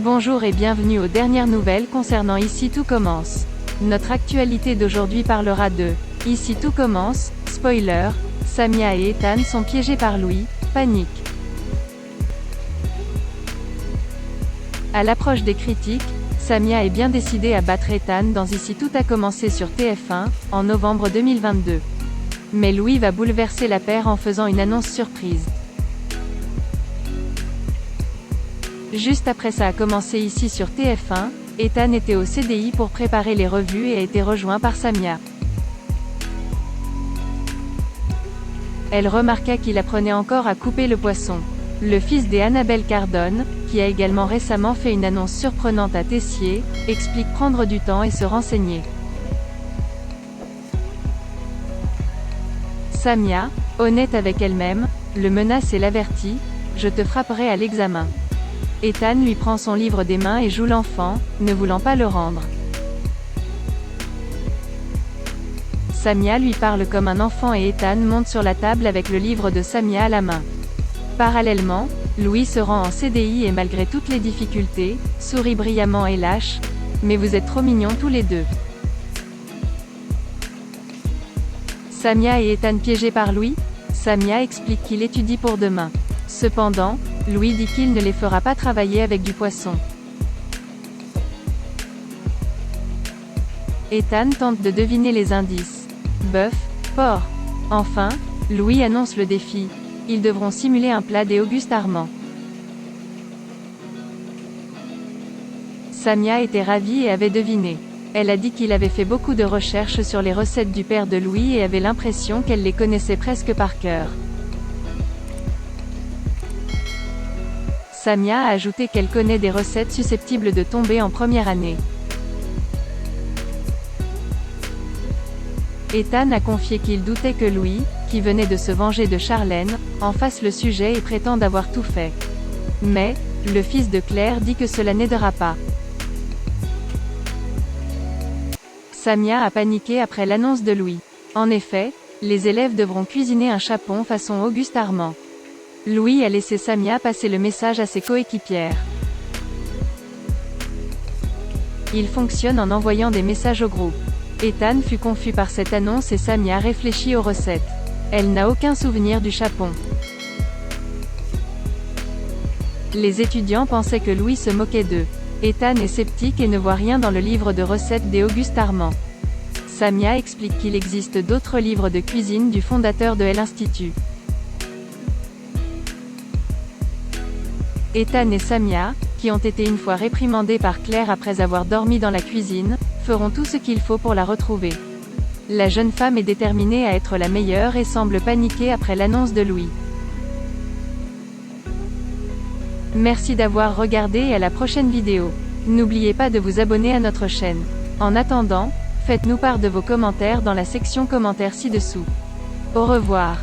Bonjour et bienvenue aux dernières nouvelles concernant Ici tout commence. Notre actualité d'aujourd'hui parlera de Ici tout commence, spoiler, Samia et Ethan sont piégés par Louis, panique. À l'approche des critiques, Samia est bien décidée à battre Ethan dans Ici tout a commencé sur TF1, en novembre 2022. Mais Louis va bouleverser la paire en faisant une annonce surprise. Juste après ça a commencé ici sur TF1, Ethan était au CDI pour préparer les revues et a été rejoint par Samia. Elle remarqua qu'il apprenait encore à couper le poisson. Le fils d'Annabelle Cardone, qui a également récemment fait une annonce surprenante à Tessier, explique prendre du temps et se renseigner. Samia, honnête avec elle-même, le menace et l'avertit, « Je te frapperai à l'examen ». Ethan lui prend son livre des mains et joue l'enfant, ne voulant pas le rendre. Samia lui parle comme un enfant et Ethan monte sur la table avec le livre de Samia à la main. Parallèlement, Louis se rend en CDI et malgré toutes les difficultés, sourit brillamment et lâche, « Mais vous êtes trop mignons tous les deux ». Samia et Ethan piégés par Louis? Samia explique qu'il étudie pour demain. Cependant, Louis dit qu'il ne les fera pas travailler avec du poisson. Ethan tente de deviner les indices. Bœuf, porc. Enfin, Louis annonce le défi. Ils devront simuler un plat des Auguste Armand. Samia était ravie et avait deviné. Elle a dit qu'il avait fait beaucoup de recherches sur les recettes du père de Louis et avait l'impression qu'elle les connaissait presque par cœur. Samia a ajouté qu'elle connaît des recettes susceptibles de tomber en première année. Ethan a confié qu'il doutait que Louis, qui venait de se venger de Charlène, en fasse le sujet et prétende avoir tout fait. Mais, le fils de Claire dit que cela n'aidera pas. Samia a paniqué après l'annonce de Louis. En effet, les élèves devront cuisiner un chapon façon Auguste Armand. Louis a laissé Samia passer le message à ses coéquipières. Il fonctionne en envoyant des messages au groupe. Ethan fut confus par cette annonce et Samia réfléchit aux recettes. Elle n'a aucun souvenir du chapon. Les étudiants pensaient que Louis se moquait d'eux. Ethan est sceptique et ne voit rien dans le livre de recettes des Auguste Armand. Samia explique qu'il existe d'autres livres de cuisine du fondateur de l'Institut. Ethan et Samia, qui ont été une fois réprimandés par Claire après avoir dormi dans la cuisine, feront tout ce qu'il faut pour la retrouver. La jeune femme est déterminée à être la meilleure et semble paniquer après l'annonce de Louis. Merci d'avoir regardé et à la prochaine vidéo. N'oubliez pas de vous abonner à notre chaîne. En attendant, faites-nous part de vos commentaires dans la section commentaires ci-dessous. Au revoir.